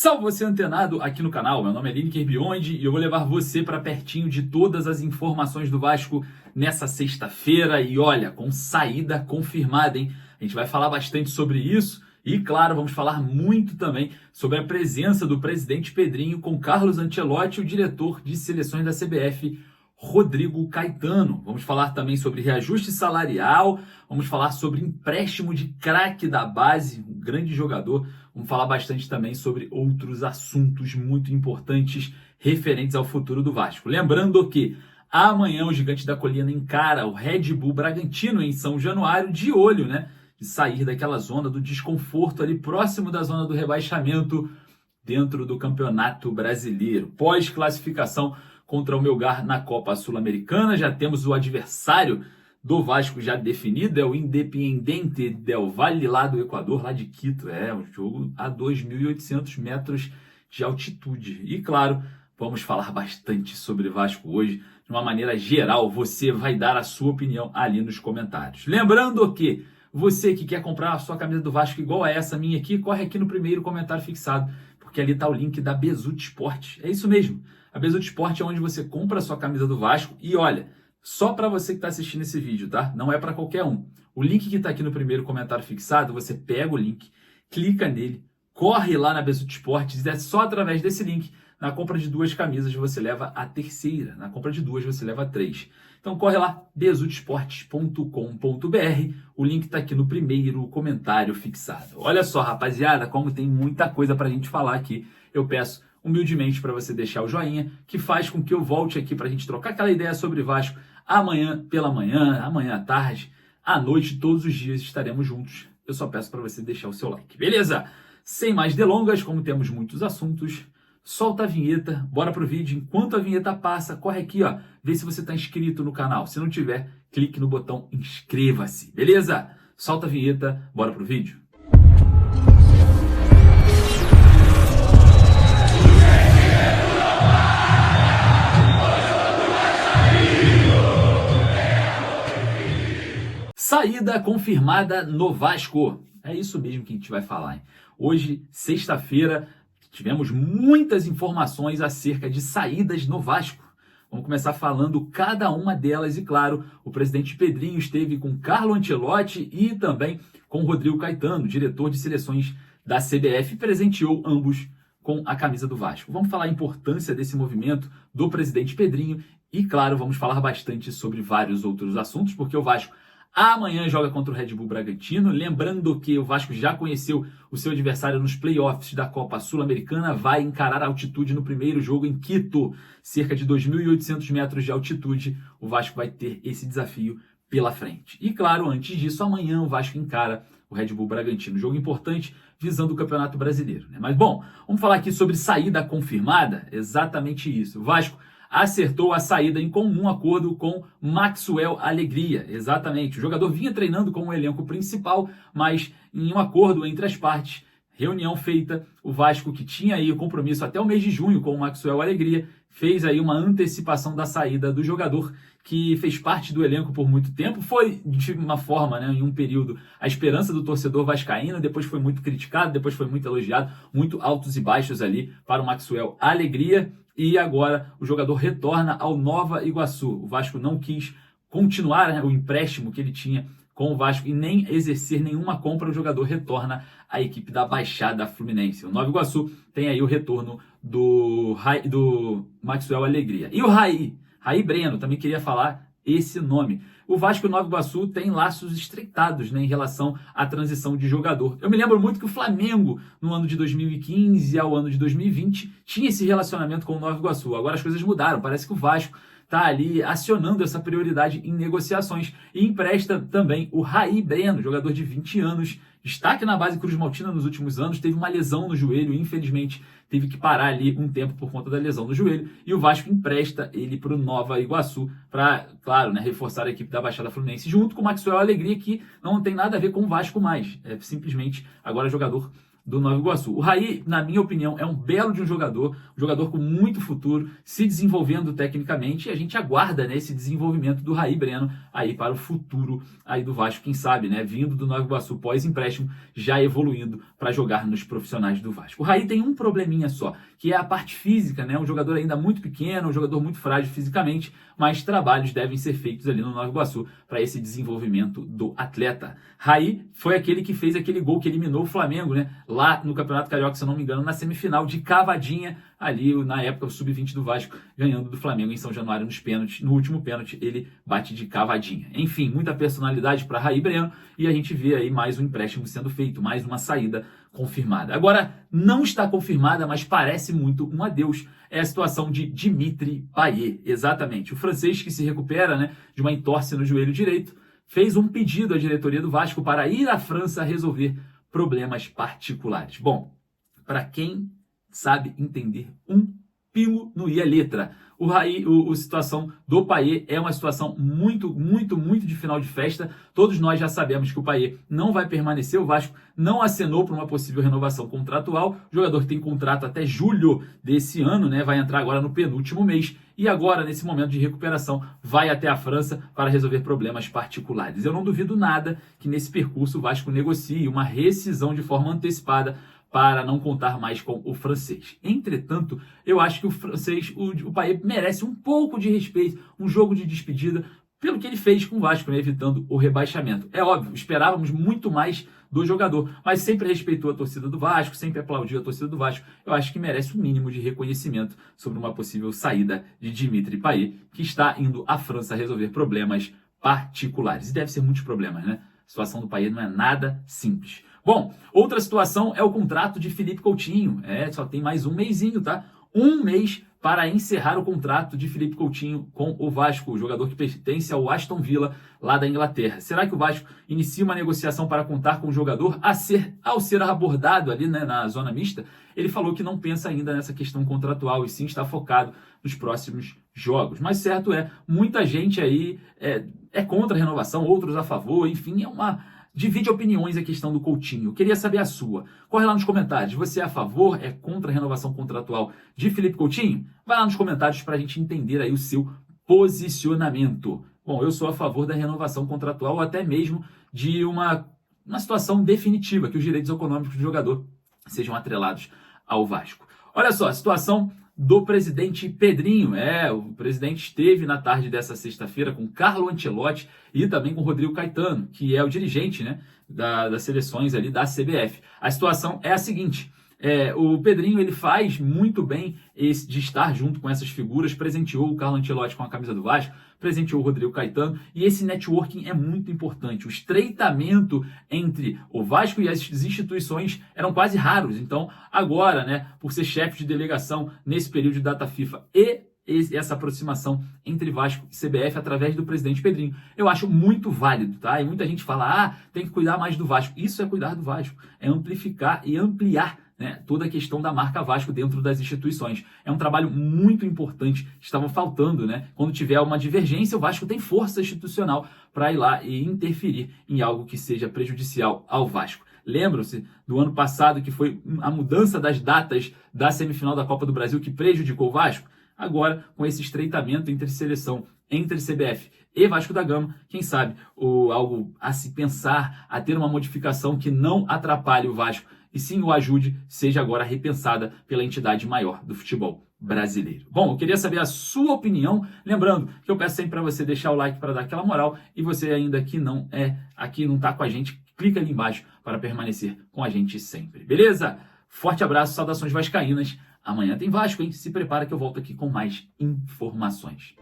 Salve você antenado aqui no canal, meu nome é Lineker Biondi e eu vou levar você para pertinho de todas as informações do Vasco nessa sexta-feira e olha, com saída confirmada, hein? A gente vai falar bastante sobre isso e claro, vamos falar muito também sobre a presença do presidente Pedrinho com Carlos Ancelotti e o diretor de seleções da CBF, Rodrigo Caetano. Vamos falar também sobre reajuste salarial, vamos falar sobre empréstimo de craque da base, um grande jogador. Vamos falar bastante também sobre outros assuntos muito importantes referentes ao futuro do Vasco. Lembrando que amanhã o Gigante da Colina encara o Red Bull Bragantino em São Januário, de olho, né? De sair daquela zona do desconforto ali próximo da zona do rebaixamento dentro do Campeonato Brasileiro. Pós-classificação contra o Melgar na Copa Sul-Americana, já temos o adversário do Vasco já definido, é o Independiente del Valle lá do Equador, lá de Quito. É um jogo a 2.800 metros de altitude. E claro, vamos falar bastante sobre Vasco hoje, de uma maneira geral. Você vai dar a sua opinião ali nos comentários. Lembrando que você que quer comprar a sua camisa do Vasco igual a essa minha aqui, corre aqui no primeiro comentário fixado, porque ali está o link da Bezutti Sport. É isso mesmo. A Bezutti Sport é onde você compra a sua camisa do Vasco e olha, só para você que está assistindo esse vídeo, tá? Não é para qualquer um. O link que está aqui no primeiro comentário fixado, você pega o link, clica nele, corre lá na Bezutti Sport, e é só através desse link, na compra de 2 camisas você leva a terceira, na compra de 2 você leva 3. Então corre lá, bezutisportes.com.br, o link está aqui no primeiro comentário fixado. Olha só, rapaziada, como tem muita coisa para a gente falar aqui, eu peço humildemente para você deixar o joinha, que faz com que eu volte aqui para a gente trocar aquela ideia sobre Vasco amanhã pela manhã, amanhã à tarde, à noite, todos os dias estaremos juntos. Eu só peço para você deixar o seu like, beleza? Sem mais delongas, como temos muitos assuntos, solta a vinheta, bora pro vídeo. Enquanto a vinheta passa, corre aqui, ó, vê se você está inscrito no canal. Se não tiver, clique no botão inscreva-se, beleza? Solta a vinheta, bora pro vídeo. Saída confirmada no Vasco. É isso mesmo que a gente vai falar, hein? Hoje, sexta-feira, tivemos muitas informações acerca de saídas no Vasco. Vamos começar falando cada uma delas e, claro, o presidente Pedrinho esteve com Carlo Ancelotti e também com Rodrigo Caetano, diretor de seleções da CBF, e presenteou ambos com a camisa do Vasco. Vamos falar a importância desse movimento do presidente Pedrinho e, claro, vamos falar bastante sobre vários outros assuntos, porque o Vasco amanhã joga contra o Red Bull Bragantino. Lembrando que o Vasco já conheceu o seu adversário nos playoffs da Copa Sul-Americana. Vai encarar a altitude no primeiro jogo em Quito. Cerca de 2.800 metros de altitude. O Vasco vai ter esse desafio pela frente. E claro, antes disso, amanhã o Vasco encara o Red Bull Bragantino. Jogo importante visando o Campeonato Brasileiro, né? Mas bom, vamos falar aqui sobre saída confirmada. Exatamente isso. O Vasco acertou a saída em comum acordo com Maxwell Alegria. Exatamente. O jogador vinha treinando com o elenco principal, mas em um acordo entre as partes, reunião feita, o Vasco, que tinha aí o compromisso até o mês de junho com o Maxwell Alegria, fez aí uma antecipação da saída do jogador, que fez parte do elenco por muito tempo. Foi, de uma forma, né, em um período, a esperança do torcedor vascaíno, depois foi muito criticado, depois foi muito elogiado, muito altos e baixos ali para o Maxwell Alegria. E agora o jogador retorna ao Nova Iguaçu. O Vasco não quis continuar, né, o empréstimo que ele tinha com o Vasco e nem exercer nenhuma compra. O jogador retorna à equipe da Baixada Fluminense. O Nova Iguaçu tem aí o retorno do Maxwell Alegria. E o Raí Breno, também queria falar esse nome. O Vasco e o Nova Iguaçu têm laços estreitados, né, em relação à transição de jogador. Eu me lembro muito que o Flamengo, no ano de 2015 ao ano de 2020, tinha esse relacionamento com o Nova Iguaçu. Agora as coisas mudaram, parece que o Vasco está ali acionando essa prioridade em negociações e empresta também o Raí Breno, jogador de 20 anos, destaque na base Cruz Maltina nos últimos anos, teve uma lesão no joelho e infelizmente teve que parar ali um tempo por conta da lesão no joelho, e o Vasco empresta ele para o Nova Iguaçu para, claro, né, reforçar a equipe da Baixada Fluminense, junto com o Maxwell Alegria, que não tem nada a ver com o Vasco mais, é simplesmente agora jogador do Nova Iguaçu. O Raí, na minha opinião, é um belo de um jogador com muito futuro, se desenvolvendo tecnicamente, e a gente aguarda, né, esse desenvolvimento do Raí Breno aí para o futuro aí do Vasco, quem sabe, né, vindo do Nova Iguaçu pós-empréstimo, já evoluindo para jogar nos profissionais do Vasco. O Raí tem um probleminha só, que é a parte física, né, um jogador ainda muito pequeno, um jogador muito frágil fisicamente, mas trabalhos devem ser feitos ali no Nova Iguaçu para esse desenvolvimento do atleta. Raí foi aquele que fez aquele gol que eliminou o Flamengo, né, lá no Campeonato Carioca, se eu não me engano, na semifinal de cavadinha, ali na época o sub-20 do Vasco, ganhando do Flamengo em São Januário nos pênaltis. No último pênalti ele bate de cavadinha. Enfim, muita personalidade para Raí Breno, e a gente vê aí mais um empréstimo sendo feito, mais uma saída confirmada. Agora, não está confirmada, mas parece muito um adeus, é a situação de Dimitri Payet. Exatamente, o francês que se recupera, né, de uma entorse no joelho direito, fez um pedido à diretoria do Vasco para ir à França resolver problemas particulares. Bom, para quem sabe entender um pingo no i a letra, a situação do Payet é uma situação muito de final de festa. Todos nós já sabemos que o Payet não vai permanecer, o Vasco não acenou para uma possível renovação contratual. O jogador tem contrato até julho desse ano, né? Vai entrar agora no penúltimo mês e agora, nesse momento de recuperação, vai até a França para resolver problemas particulares. Eu não duvido nada que nesse percurso o Vasco negocie uma rescisão de forma antecipada para não contar mais com o francês. Entretanto, eu acho que o francês, o Payet, merece um pouco de respeito, um jogo de despedida, pelo que ele fez com o Vasco, né, evitando o rebaixamento. É óbvio, esperávamos muito mais do jogador, mas sempre respeitou a torcida do Vasco, sempre aplaudiu a torcida do Vasco. Eu acho que merece um mínimo de reconhecimento sobre uma possível saída de Dimitri Payet, que está indo à França resolver problemas particulares. E deve ser muitos problemas, né? A situação do Payet não é nada simples. Bom, outra situação é o contrato de Felipe Coutinho. Só tem mais um mesinho, tá? Um mês para encerrar o contrato de Felipe Coutinho com o Vasco, o jogador que pertence ao Aston Villa, lá da Inglaterra. Será que o Vasco inicia uma negociação para contar com o jogador? Ao ser abordado ali, né, na zona mista, ele falou que não pensa ainda nessa questão contratual e sim está focado nos próximos jogos. Mas certo muita gente aí é contra a renovação, outros a favor, enfim, divide opiniões a questão do Coutinho. Eu queria saber a sua. Corre lá nos comentários. Você é a favor, é contra a renovação contratual de Felipe Coutinho? Vai lá nos comentários para a gente entender aí o seu posicionamento. Bom, eu sou a favor da renovação contratual ou até mesmo de uma situação definitiva, que os direitos econômicos do jogador sejam atrelados ao Vasco. Olha só, a situação do presidente Pedrinho. O presidente esteve na tarde dessa sexta-feira com Carlo Ancelotti e também com Rodrigo Caetano, que é o dirigente, né, das seleções ali da CBF. A situação é a seguinte: o Pedrinho ele faz muito bem de estar junto com essas figuras, presenteou o Carlo Ancelotti com a camisa do Vasco, presenteou o Rodrigo Caetano, e esse networking é muito importante. O estreitamento entre o Vasco e as instituições eram quase raros. Então, agora, né, por ser chefe de delegação nesse período de data FIFA e essa aproximação entre Vasco e CBF através do presidente Pedrinho, eu acho muito válido, tá? E muita gente fala, tem que cuidar mais do Vasco. Isso é cuidar do Vasco, é amplificar e ampliar, né, toda a questão da marca Vasco dentro das instituições. É um trabalho muito importante, estava faltando, né? Quando tiver uma divergência, o Vasco tem força institucional para ir lá e interferir em algo que seja prejudicial ao Vasco. Lembram-se do ano passado que foi a mudança das datas da semifinal da Copa do Brasil que prejudicou o Vasco? Agora, com esse estreitamento entre seleção, entre CBF e Vasco da Gama, quem sabe algo a se pensar, a ter uma modificação que não atrapalhe o Vasco e sim o ajude, seja agora repensada pela entidade maior do futebol brasileiro. Bom, eu queria saber a sua opinião, lembrando que eu peço sempre para você deixar o like para dar aquela moral, e você ainda que não está com a gente, clica ali embaixo para permanecer com a gente sempre, beleza? Forte abraço, saudações vascaínas. Amanhã tem Vasco, hein? Se prepara que eu volto aqui com mais informações.